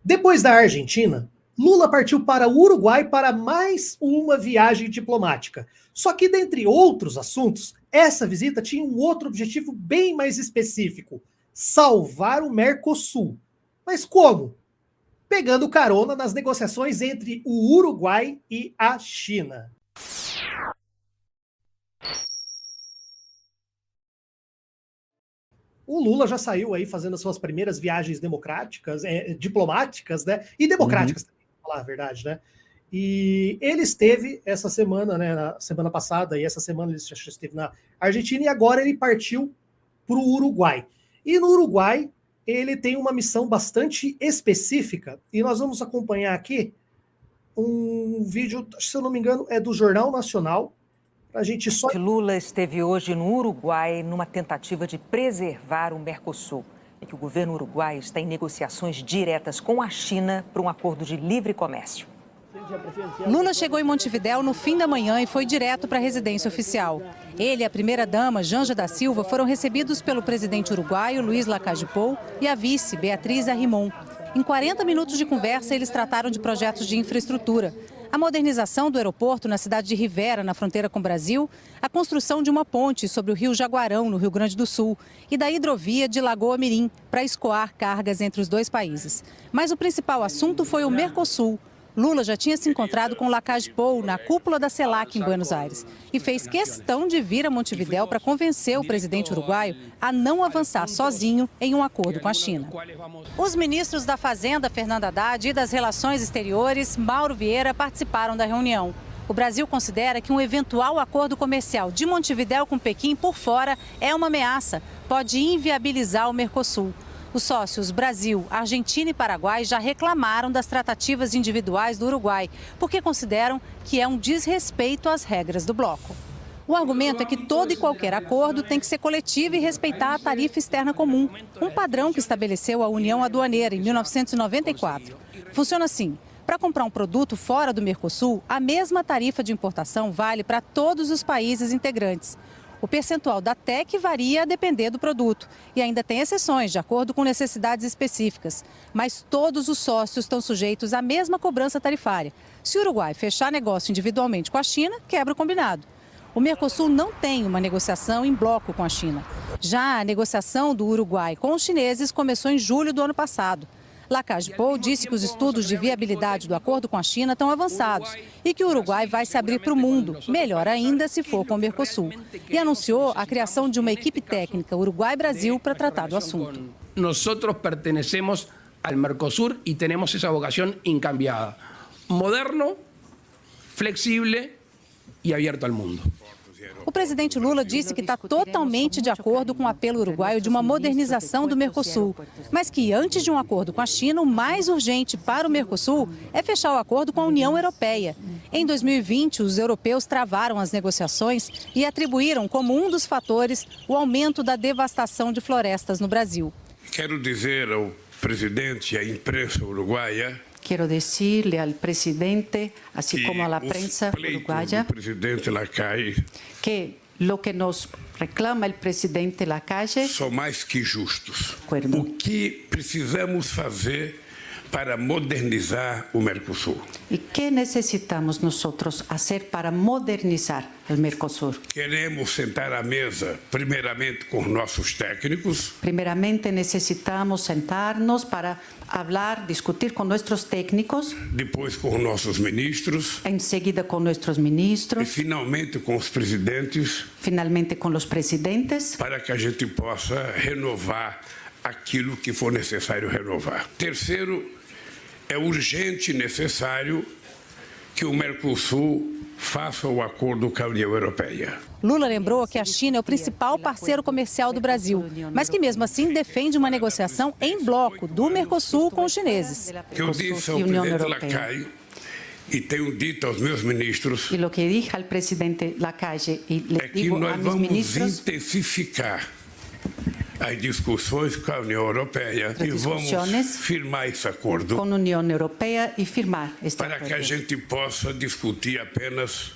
Depois da Argentina, Lula partiu para o Uruguai para mais uma viagem diplomática. Só que, dentre outros assuntos, essa visita tinha um outro objetivo bem mais específico: salvar o Mercosul. Mas como? Pegando carona nas negociações entre o Uruguai e a China. O Lula já saiu aí fazendo as suas primeiras viagens diplomáticas, né? E democráticas também, pra falar a verdade, né? E ele esteve essa semana, né? Na semana passada, e essa semana ele já esteve na Argentina, e agora ele partiu para o Uruguai. E no Uruguai, ele tem uma missão bastante específica, e nós vamos acompanhar aqui um vídeo, se eu não me engano, é do Jornal Nacional. A gente só... Lula esteve hoje no Uruguai numa tentativa de preservar o Mercosul, e que o governo uruguaio está em negociações diretas com a China para um acordo de livre comércio. Lula chegou em Montevidéu no fim da manhã e foi direto para a residência oficial. Ele e a primeira-dama, Janja da Silva, foram recebidos pelo presidente uruguaio, Luiz Lacalle Pou, e a vice, Beatriz Arrimon. Em 40 minutos de conversa, eles trataram de projetos de infraestrutura. A modernização do aeroporto na cidade de Rivera, na fronteira com o Brasil, a construção de uma ponte sobre o rio Jaguarão, no Rio Grande do Sul, e da hidrovia de Lagoa Mirim, para escoar cargas entre os dois países. Mas o principal assunto foi o Mercosul. Lula já tinha se encontrado com Lacalle Pou na cúpula da CELAC em Buenos Aires e fez questão de vir a Montevidéu para convencer o presidente uruguaio a não avançar sozinho em um acordo com a China. Os ministros da Fazenda, Fernando Haddad, e das Relações Exteriores, Mauro Vieira, participaram da reunião. O Brasil considera que um eventual acordo comercial de Montevidéu com Pequim por fora é uma ameaça, pode inviabilizar o Mercosul. Os sócios Brasil, Argentina e Paraguai já reclamaram das tratativas individuais do Uruguai, porque consideram que é um desrespeito às regras do bloco. O argumento é que todo e qualquer acordo tem que ser coletivo e respeitar a tarifa externa comum, um padrão que estabeleceu a União Aduaneira em 1994. Funciona assim: para comprar um produto fora do Mercosul, a mesma tarifa de importação vale para todos os países integrantes. O percentual da TEC varia a depender do produto e ainda tem exceções, de acordo com necessidades específicas. Mas todos os sócios estão sujeitos à mesma cobrança tarifária. Se o Uruguai fechar negócio individualmente com a China, quebra o combinado. O Mercosul não tem uma negociação em bloco com a China. Já a negociação do Uruguai com os chineses começou em julho do ano passado. Lacalle Pou disse que os estudos de viabilidade do acordo com a China estão avançados e que o Uruguai vai se abrir para o mundo, melhor ainda se for com o Mercosul. E anunciou a criação de uma equipe técnica Uruguai-Brasil para tratar do assunto. Nós pertenecemos ao Mercosul e temos essa vocação incambiada. Moderno, flexível e aberto ao mundo. O presidente Lula disse que está totalmente de acordo com o apelo uruguaio de uma modernização do Mercosul, mas que antes de um acordo com a China, o mais urgente para o Mercosul é fechar o acordo com a União Europeia. Em 2020, os europeus travaram as negociações e atribuíram como um dos fatores o aumento da devastação de florestas no Brasil. Quero dizer ao presidente e à imprensa uruguaia Quiero decirle al presidente, así como a la prensa uruguaya, que lo que nos reclama el presidente Lacalle são mais que justos. O que precisamos fazer para modernizar o Mercosul? ¿Y qué necesitamos nosotros hacer para modernizar el Mercosur? Queremos sentar à mesa, primeiramente, com nossos técnicos. Primeramente necesitamos sentarnos para hablar, discutir con nuestros técnicos. Depois com nossos ministros. Enseguida con nuestros ministros. E finalmente com os presidentes. Finalmente con los presidentes. Para que a gente possa renovar aquilo que for necessário renovar. Terceiro, é urgente e necessário que o Mercosul faça o acordo com a União Europeia. Lula lembrou que a China é o principal parceiro comercial do Brasil, mas que mesmo assim defende uma negociação em bloco do Mercosul com os chineses. Eu disse ao presidente Lacalle e tenho dito aos meus ministros e o que disse ao presidente Lacalle e é que nós vamos intensificar as discussões com a União Europeia e vamos firmar esse acordo com a União Europeia e firmar este para que a gente possa discutir apenas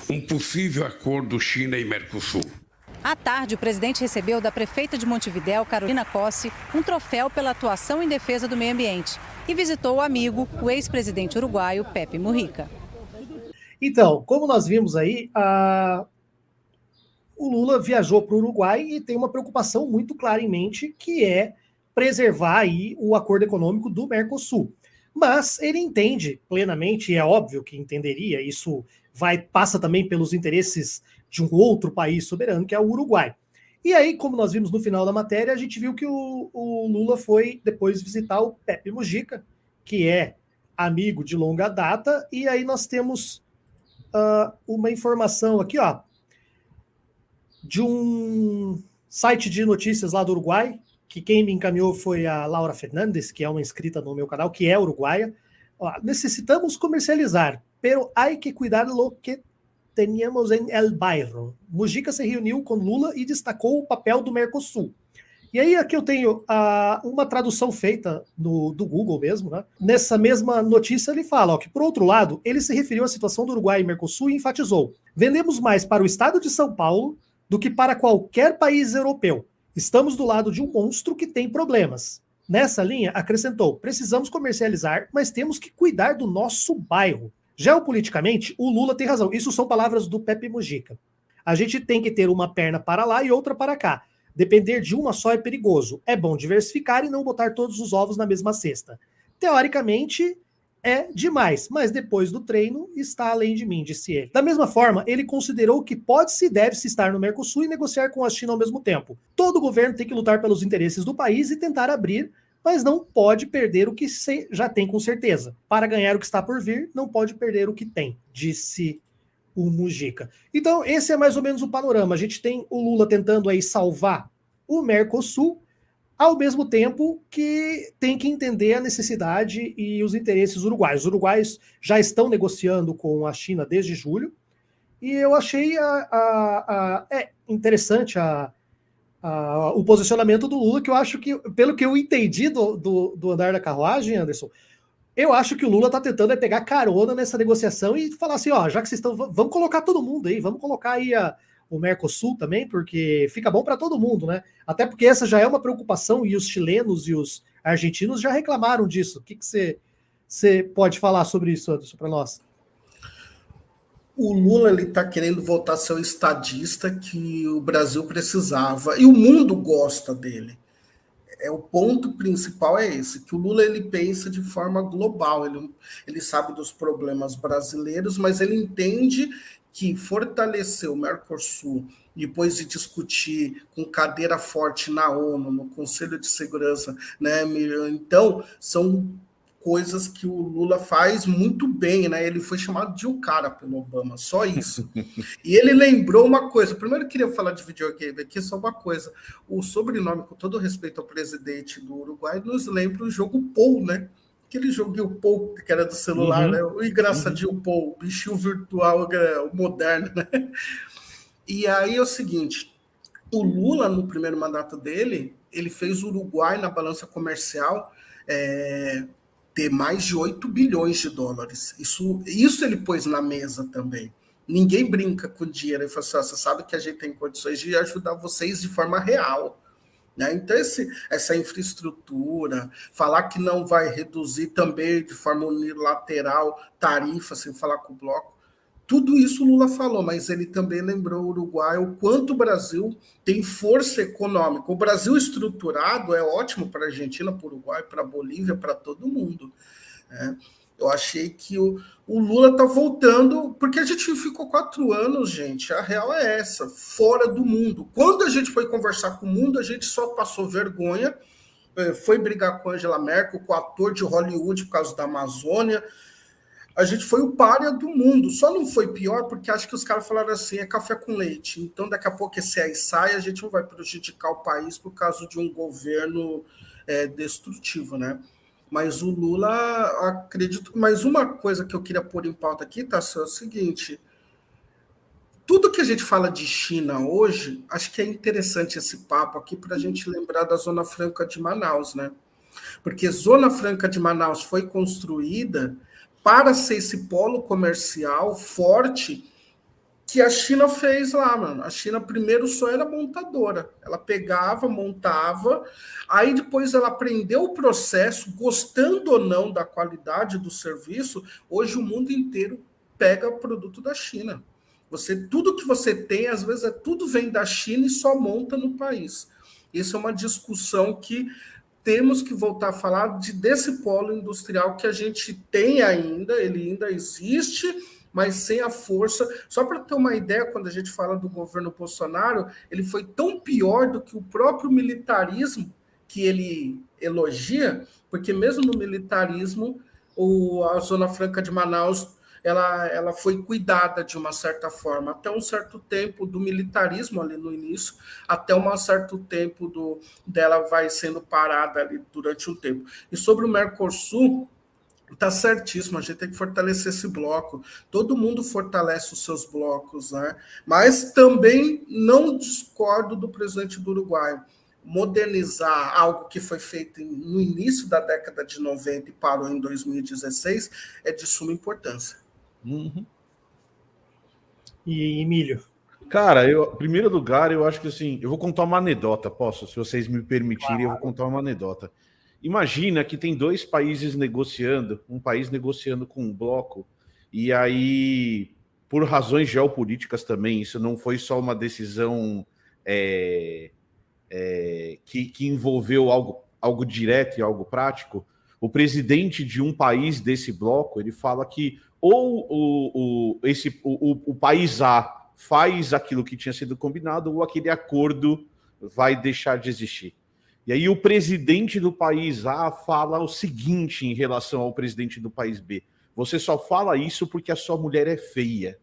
um possível acordo China e Mercosul. À tarde, o presidente recebeu da prefeita de Montevidéu, Carolina Cossi, um troféu pela atuação em defesa do meio ambiente. e visitou o amigo, o ex-presidente uruguaio Pepe Mujica. Então, como nós vimos aí, o Lula viajou para o Uruguai e tem uma preocupação muito clara em mente, que é preservar aí o acordo econômico do Mercosul. Mas ele entende plenamente, e é óbvio que entenderia, isso passa também pelos interesses de um outro país soberano, que é o Uruguai. E aí, como nós vimos no final da matéria, a gente viu que o Lula foi depois visitar o Pepe Mujica, que é amigo de longa data, e aí nós temos uma informação aqui, ó, de um site de notícias lá do Uruguai, que quem me encaminhou foi a Laura Fernandes, que é uma inscrita no meu canal, que é uruguaia. Ó, necessitamos comercializar, pero hay que cuidar lo que teníamos en el bairro. Mujica se reuniu com Lula e destacou o papel do Mercosul. E aí aqui eu tenho uma tradução feita do Google mesmo, né? Nessa mesma notícia ele fala que, por outro lado, ele se referiu à situação do Uruguai e Mercosul e enfatizou: vendemos mais para o estado de São Paulo do que para qualquer país europeu. Estamos do lado de um monstro que tem problemas. Nessa linha, acrescentou: precisamos comercializar, mas temos que cuidar do nosso bairro. Geopoliticamente, o Lula tem razão. Isso são palavras do Pepe Mujica. A gente tem que ter uma perna para lá e outra para cá. Depender de uma só é perigoso. É bom diversificar e não botar todos os ovos na mesma cesta. Teoricamente, é demais, mas depois do treino está além de mim, disse ele. Da mesma forma, ele considerou que pode-se e deve-se estar no Mercosul e negociar com a China ao mesmo tempo. Todo governo tem que lutar pelos interesses do país e tentar abrir, mas não pode perder o que já tem com certeza. Para ganhar o que está por vir, não pode perder o que tem, disse o Mujica. Então, esse é mais ou menos o panorama. A gente tem o Lula tentando aí salvar o Mercosul, ao mesmo tempo que tem que entender a necessidade e os interesses uruguaios. Os uruguaios já estão negociando com a China desde julho, e eu achei interessante o posicionamento do Lula, que eu acho que, pelo que eu entendi do andar da carruagem, Anderson, eu acho que o Lula está tentando pegar carona nessa negociação e falar assim, ó, já que vocês estão, vamos colocar todo mundo aí, vamos colocar aí o Mercosul também, porque fica bom para todo mundo, né? Até porque essa já é uma preocupação e os chilenos e os argentinos já reclamaram disso. O que você pode falar sobre isso, Anderson, para nós? O Lula está querendo voltar a ser o estadista que o Brasil precisava, e o mundo gosta dele. O ponto principal é esse, que o Lula ele pensa de forma global, ele sabe dos problemas brasileiros, mas ele entende que fortalecer o Mercosul, depois de discutir com cadeira forte na ONU, no Conselho de Segurança, né? Então, são coisas que o Lula faz muito bem, né? Ele foi chamado de o cara pelo Obama, só isso. E ele lembrou uma coisa, primeiro eu queria falar de videogame aqui, só uma coisa, o sobrenome, com todo respeito ao presidente do Uruguai, nos lembra o jogo Pou, né? Aquele joguinho Pou, que era do celular, né? O engraçadinho Pou, o bichinho virtual, o moderno, né? E aí é o seguinte, o Lula, no primeiro mandato dele, ele fez o Uruguai na balança comercial ter mais de 8 bilhões de dólares. Isso ele pôs na mesa também. Ninguém brinca com dinheiro. Ele falou assim, você sabe que a gente tem condições de ajudar vocês de forma real. Né? Então, essa infraestrutura, falar que não vai reduzir também de forma unilateral tarifa, sem falar com o bloco, tudo isso o Lula falou, mas ele também lembrou o Uruguai, o quanto o Brasil tem força econômica. O Brasil estruturado é ótimo para a Argentina, para o Uruguai, para a Bolívia, para todo mundo. Eu achei que o Lula está voltando, porque a gente ficou 4 anos, gente, a real é essa, fora do mundo. Quando a gente foi conversar com o mundo, a gente só passou vergonha, foi brigar com a Angela Merkel, com o ator de Hollywood por causa da Amazônia. A gente foi o pária do mundo. Só não foi pior porque acho que os caras falaram assim, é café com leite. Então, daqui a pouco esse aí sai, a gente não vai prejudicar o país por causa de um governo destrutivo, né? Mas o Lula, acredito... Mas uma coisa que eu queria pôr em pauta aqui, tá, é o seguinte... Tudo que a gente fala de China hoje, acho que é interessante esse papo aqui para a gente lembrar da Zona Franca de Manaus, né? Porque Zona Franca de Manaus foi construída para ser esse polo comercial forte que a China fez lá, mano. A China primeiro só era montadora. Ela pegava, montava, aí depois ela aprendeu o processo, gostando ou não da qualidade do serviço. Hoje o mundo inteiro pega produto da China. Tudo que você tem, às vezes, tudo vem da China e só monta no país. Isso é uma discussão que temos que voltar a falar desse polo industrial que a gente tem ainda, ele ainda existe, mas sem a força. Só para ter uma ideia, quando a gente fala do governo Bolsonaro, ele foi tão pior do que o próprio militarismo que ele elogia, porque mesmo no militarismo, a Zona Franca de Manaus, ela foi cuidada de uma certa forma, até um certo tempo do militarismo ali no início, até um certo tempo dela vai sendo parada ali durante um tempo. E sobre o Mercosul, está certíssimo, a gente tem que fortalecer esse bloco. Todo mundo fortalece os seus blocos, né? Mas também não discordo do presidente do Uruguai. Modernizar algo que foi feito no início da década de 90 e parou em 2016 é de suma importância. Uhum. E Emílio? Cara, em primeiro lugar, eu acho que assim, eu vou contar uma anedota, posso? Se vocês me permitirem, eu vou contar uma anedota. Imagina que tem dois países negociando, um país negociando com um bloco, e aí, por razões geopolíticas também, isso não foi só uma decisão que envolveu algo direto e algo prático. O presidente de um país desse bloco, ele fala que ou o país A faz aquilo que tinha sido combinado, ou aquele acordo vai deixar de existir. E aí o presidente do país A fala o seguinte em relação ao presidente do país B: você só fala isso porque a sua mulher é feia.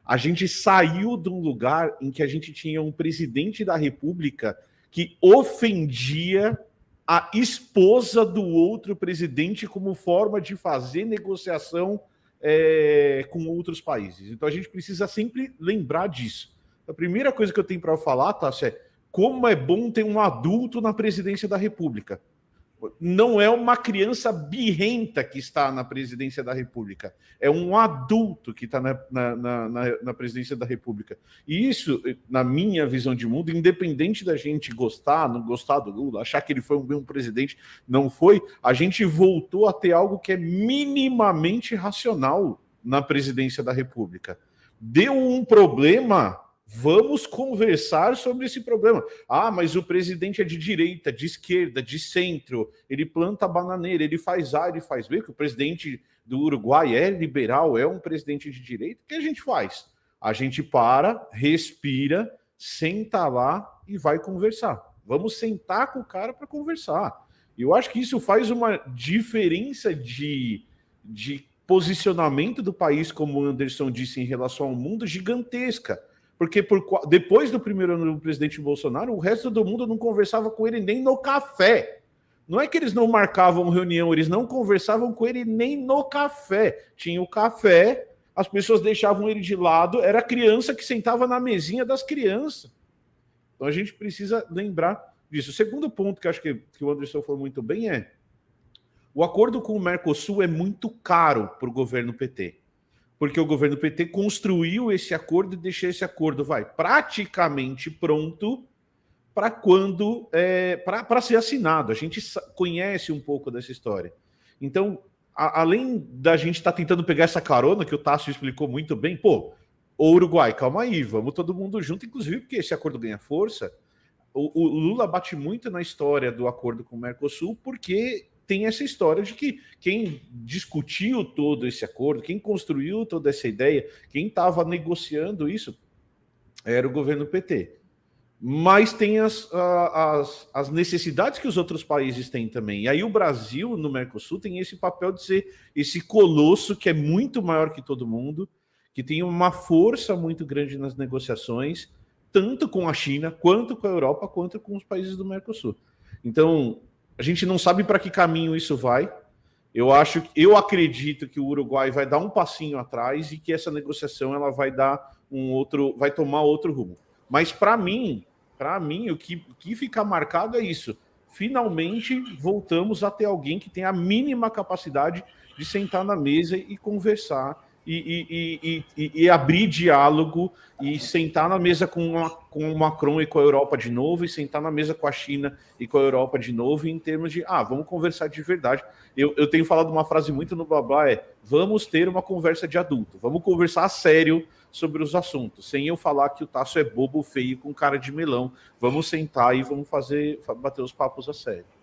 A gente saiu de um lugar em que a gente tinha um presidente da República que ofendia a esposa do outro presidente como forma de fazer negociação com outros países. Então a gente precisa sempre lembrar disso. A primeira coisa que eu tenho para falar, Tássio, é como é bom ter um adulto na presidência da República. Não é uma criança birrenta que está na presidência da República, é um adulto que está na presidência da República. E isso, na minha visão de mundo, independente da gente gostar, não gostar do Lula, achar que ele foi um bom presidente, não foi, a gente voltou a ter algo que é minimamente racional na presidência da República. Deu um problema, vamos conversar sobre esse problema. Ah, mas o presidente é de direita, de esquerda, de centro, ele planta bananeira, ele faz A, ele faz B, que o presidente do Uruguai é liberal, é um presidente de direita. O que a gente faz? A gente para, respira, senta lá e vai conversar. Vamos sentar com o cara para conversar. E eu acho que isso faz uma diferença de posicionamento do país, como o Anderson disse, em relação ao mundo, gigantesca. Porque depois do primeiro ano do presidente Bolsonaro, o resto do mundo não conversava com ele nem no café. Não é que eles não marcavam reunião, eles não conversavam com ele nem no café. Tinha o café, as pessoas deixavam ele de lado, era a criança que sentava na mesinha das crianças. Então a gente precisa lembrar disso. O segundo ponto que eu acho que o Anderson falou muito bem é: o acordo com o Mercosul é muito caro para o governo PT. Porque o governo PT construiu esse acordo e deixou esse acordo praticamente pronto para para ser assinado. A gente conhece um pouco dessa história. Então, além da gente estar tentando pegar essa carona, que o Tássio explicou muito bem, o Uruguai, calma aí, vamos todo mundo junto, inclusive porque esse acordo ganha força. O Lula bate muito na história do acordo com o Mercosul, porque tem essa história de que quem discutiu todo esse acordo, quem construiu toda essa ideia, quem estava negociando isso, era o governo PT. Mas tem as necessidades que os outros países têm também. E aí o Brasil, no Mercosul, tem esse papel de ser esse colosso que é muito maior que todo mundo, que tem uma força muito grande nas negociações, tanto com a China, quanto com a Europa, quanto com os países do Mercosul. Então, a gente não sabe para que caminho isso vai. Eu acredito que o Uruguai vai dar um passinho atrás e que essa negociação ela vai vai tomar outro rumo. Mas para mim, o que fica marcado é isso. Finalmente voltamos a ter alguém que tem a mínima capacidade de sentar na mesa e conversar e abrir diálogo e sentar na mesa com o Macron e com a Europa de novo, e sentar na mesa com a China e com a Europa de novo, em termos de, vamos conversar de verdade. Eu tenho falado uma frase muito no Blá, vamos ter uma conversa de adulto, vamos conversar a sério sobre os assuntos, sem eu falar que o Tasso é bobo, feio, com cara de melão. Vamos sentar e vamos bater os papos a sério.